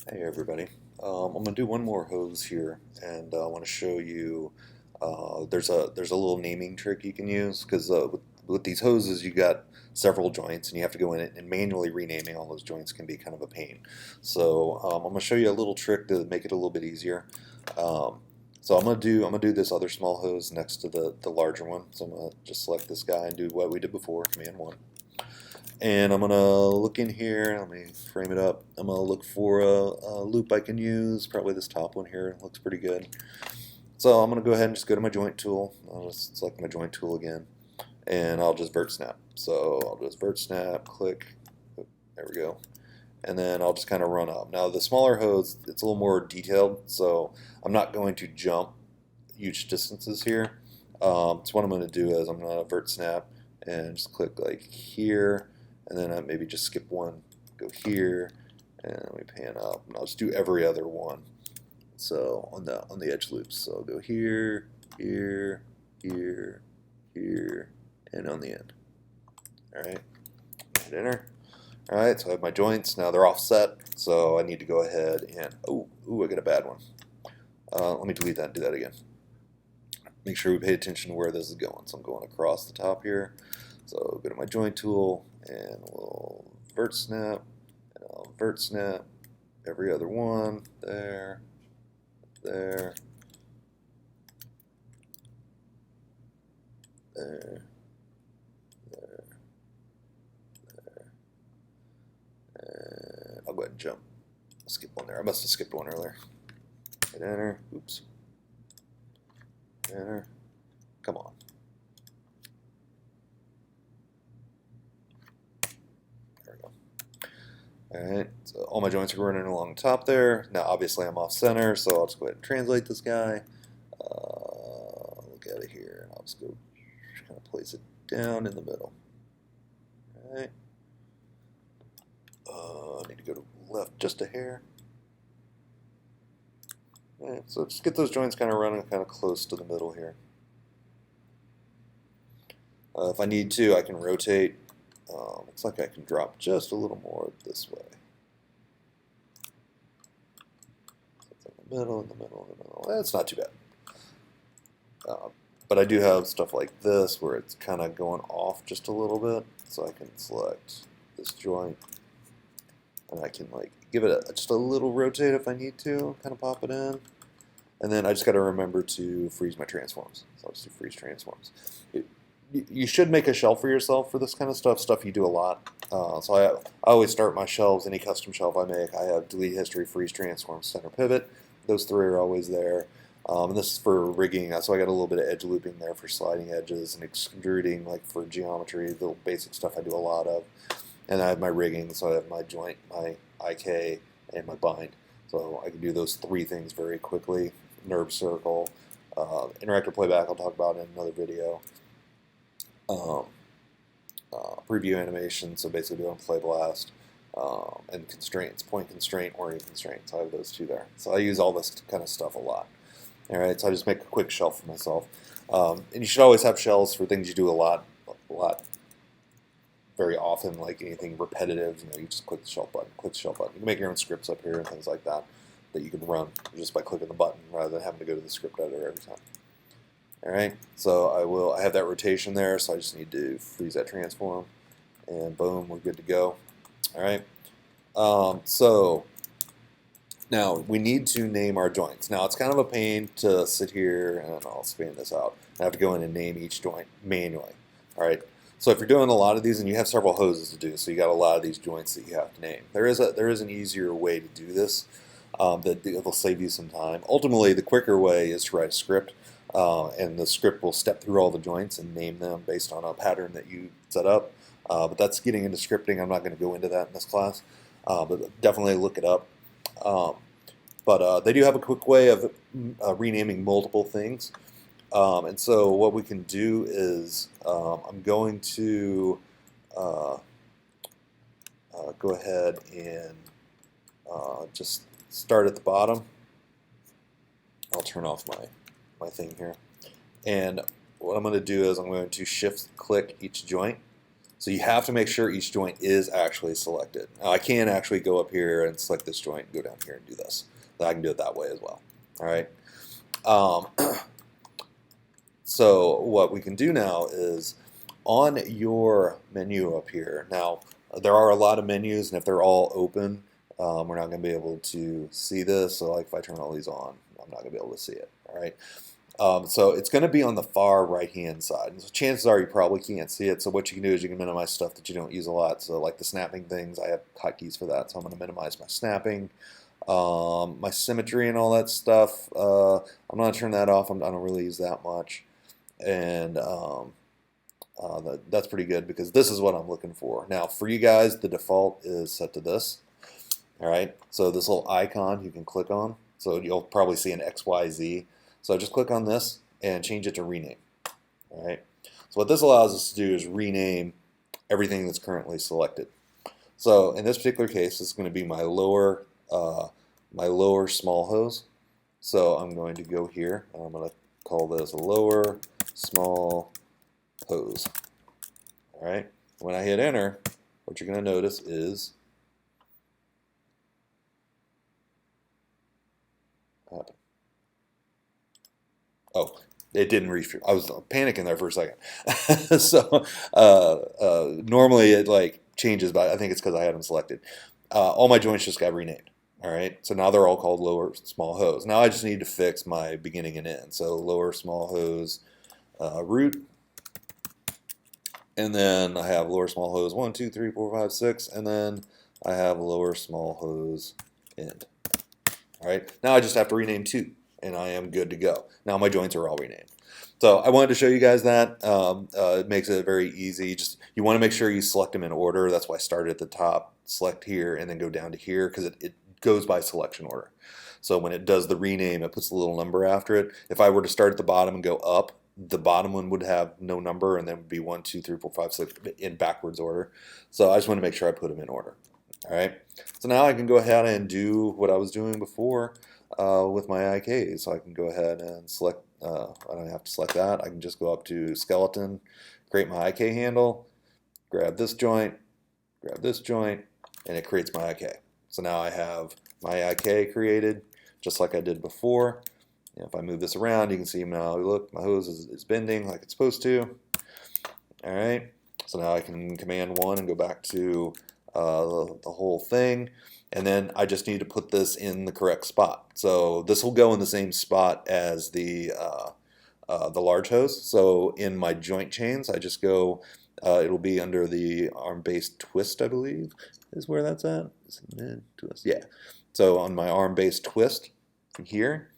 Hey everybody. I'm going to do one more hose here, and I want to show you there's a little naming trick you can use because with these hoses you got several joints and you have to go in and manually renaming all those joints can be kind of a pain. So I'm going to show you a little trick to make it a little bit easier. So I'm gonna do this other small hose next to the larger one. So I'm gonna just select this guy and do what we did before, Command 1. And I'm gonna look in here, let me frame it up. I'm gonna look for a loop I can use, probably this top one here, looks pretty good. So I'm gonna go ahead and just go to my joint tool. I'll just select my joint tool again, and I'll just vert snap. So I'll just vert snap, click, there we go. And then I'll just kind of run up. Now the smaller hose, it's a little more detailed, so I'm not going to jump huge distances here. So what I'm gonna do is I'm gonna vert snap and just click like here, and then I maybe just skip one, go here, and we pan up, and I'll just do every other one. So on the edge loops, so I'll go here, here, here, here, and on the end. All right, hit enter. All right, so I have my joints now. They're offset, so I need to go ahead and I got a bad one. Let me delete that and do that again. Make sure we pay attention to where this is going. So I'm going across the top here. So go to my joint tool and we'll vert snap, and I'll vert snap every other one, there, there, there, there, there, and I'll go ahead and jump. I'll skip one there. I must have skipped one earlier. Hit enter. Oops. Enter. Come on. There we go. Alright, so all my joints are running along the top there. Now obviously I'm off center, so I'll just go ahead and translate this guy. Look at it here, and I'll just go kind of place it down in the middle. Alright. I need to go to left just a hair. Alright, so just get those joints kind of running kind of close to the middle here. If I need to, I can rotate. Looks like I can drop just a little more this way. In the middle, in the middle, in the middle. That's not too bad. But I do have stuff like this where it's kind of going off just a little bit. So I can select this joint, and I can like give it just a little rotate if I need to, kind of pop it in. And then I just got to remember to freeze my transforms. So I'll just do freeze transforms. You should make a shelf for yourself for this kind of stuff you do a lot. So I always start my shelves, any custom shelf I make, I have delete history, freeze transform, center pivot. Those three are always there. And this is for rigging, so I got a little bit of edge looping there for sliding edges and extruding, like for geometry, the basic stuff I do a lot of. And I have my rigging, so I have my joint, my IK, and my bind. So I can do those three things very quickly. NURB circle, interactive playback I'll talk about in another video. Preview animation, so basically doing play blast, and constraints, point constraint, orient constraints. I have those two there. So I use all this kind of stuff a lot. All right, so I just make a quick shelf for myself. And you should always have shells for things you do a lot, very often, like anything repetitive. You just click the shelf button, You can make your own scripts up here and things like that you can run just by clicking the button rather than having to go to the script editor every time. All right, so I have that rotation there, so I just need to freeze that transform, and boom, we're good to go. All right, so now we need to name our joints. Now it's kind of a pain to sit here, and I'll expand this out. I have to go in and name each joint manually. All right, so if you're doing a lot of these, and you have several hoses to do, so you got a lot of these joints that you have to name. There is an easier way to do this that will save you some time. Ultimately, the quicker way is to write a script. And the script will step through all the joints and name them based on a pattern that you set up. But that's getting into scripting. I'm not going to go into that in this class, but definitely look it up. But they do have a quick way of renaming multiple things. And so what we can do is I'm going to go ahead and just start at the bottom. I'll turn off my thing here. And what I'm going to do is I'm going to shift click each joint. So you have to make sure each joint is actually selected. Now I can actually go up here and select this joint and go down here and do this. I can do it that way as well. All right. So what we can do now is on your menu up here. Now there are a lot of menus, and if they're all open, we're not going to be able to see this. So like if I turn all these on, I'm not going to be able to see it. All right. So it's going to be on the far right hand side. And so chances are you probably can't see it. So what you can do is you can minimize stuff that you don't use a lot. So like the snapping things, I have hotkeys for that. So I'm going to minimize my snapping. My symmetry and all that stuff, I'm going to turn that off. I don't really use that much. And that's pretty good because this is what I'm looking for. Now for you guys, the default is set to this. All right, so this little icon you can click on. So you'll probably see an XYZ. So just click on this and change it to rename. All right, so what this allows us to do is rename everything that's currently selected. So in this particular case, it's going to be my lower small hose. So I'm going to go here and I'm going to call this a lower small hose. All right. When I hit enter, what you're going to notice is what happened? Oh, it didn't reach. I was panicking there for a second. So normally it like changes, but I think it's because I had them selected. All my joints just got renamed. All right, so now they're all called lower small hose. Now I just need to fix my beginning and end. So lower small hose root, and then I have lower small hose 1, 2, 3, 4, 5, 6, and then I have lower small hose end. All right, now I just have to rename 2, and I am good to go. Now my joints are all renamed. So I wanted to show you guys that. It makes it very easy. Just you want to make sure you select them in order. That's why I started at the top, select here, and then go down to here because it goes by selection order. So when it does the rename, it puts a little number after it. If I were to start at the bottom and go up, the bottom one would have no number, and then would be 1, 2, 3, 4, 5, 6 in backwards order. So I just want to make sure I put them in order. All right. So now I can go ahead and do what I was doing before with my IKs. So I can go ahead and select. I don't have to select that. I can just go up to skeleton, create my IK handle, grab this joint, and it creates my IK. So now I have my IK created, just like I did before. And if I move this around, you can see now, look, my hose is bending like it's supposed to. All right, so now I can Command 1 and go back to the whole thing. And then I just need to put this in the correct spot. So this will go in the same spot as the large hose. So in my joint chains, I just go, it'll be under the arm-based twist, I believe, is where that's at. Twist, yeah. So on my arm-based twist here,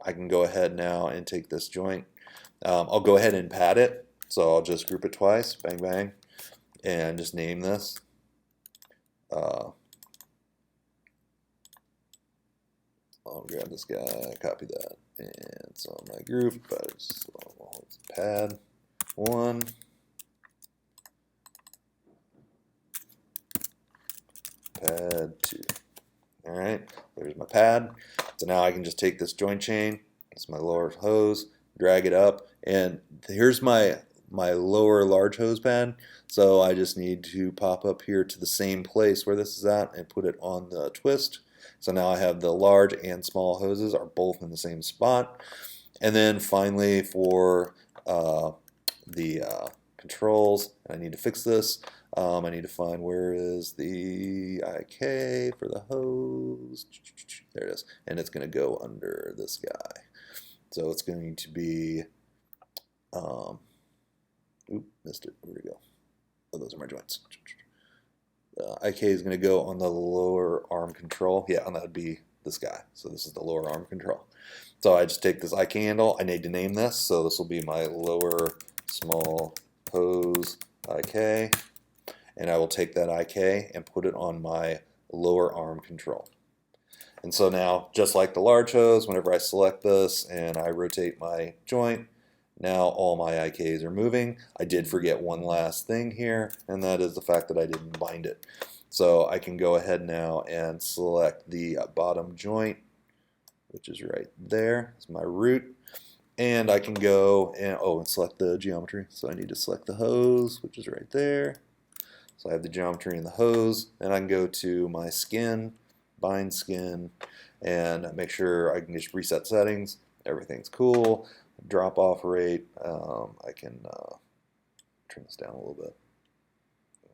I can go ahead now and take this joint. I'll go ahead and pad it. So I'll just group it twice, bang, bang, and just name this. I'll grab this guy, copy that, and it's on my group, but it's pad 1. Pad 2. All right, there's my pad. So now I can just take this joint chain, it's my lower hose, drag it up, and here's my lower large hose pad. So I just need to pop up here to the same place where this is at and put it on the twist. So now I have the large and small hoses are both in the same spot. And then finally for the controls, I need to fix this. I need to find where is the IK for the hose. There it is. And it's going to go under this guy. So it's going to be, oop, missed it. Where'd it go? Oh, those are my joints. IK is going to go on the lower arm control. Yeah, and that would be this guy. So this is the lower arm control. So I just take this IK handle. I need to name this. So this will be my lower small hose IK. And I will take that IK and put it on my lower arm control. And so now, just like the large hose, whenever I select this and I rotate my joint, now all my IKs are moving. I did forget one last thing here, and that is the fact that I didn't bind it. So I can go ahead now and select the bottom joint, which is right there. It's my root. And I can go and, and select the geometry. So I need to select the hose, which is right there. So I have the geometry in the hose, and I can go to my skin, bind skin, and make sure I can just reset settings. Everything's cool. Drop off rate. I can turn this down a little bit.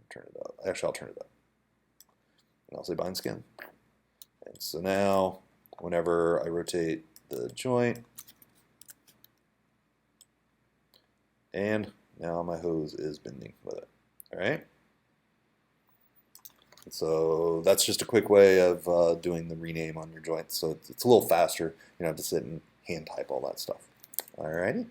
Turn it up. Actually, I'll turn it up. And I'll say bind skin. And so now, whenever I rotate the joint, and now my hose is bending with it. All right. So that's just a quick way of doing the rename on your joints. So it's a little faster. You don't have to sit and hand type all that stuff. All righty.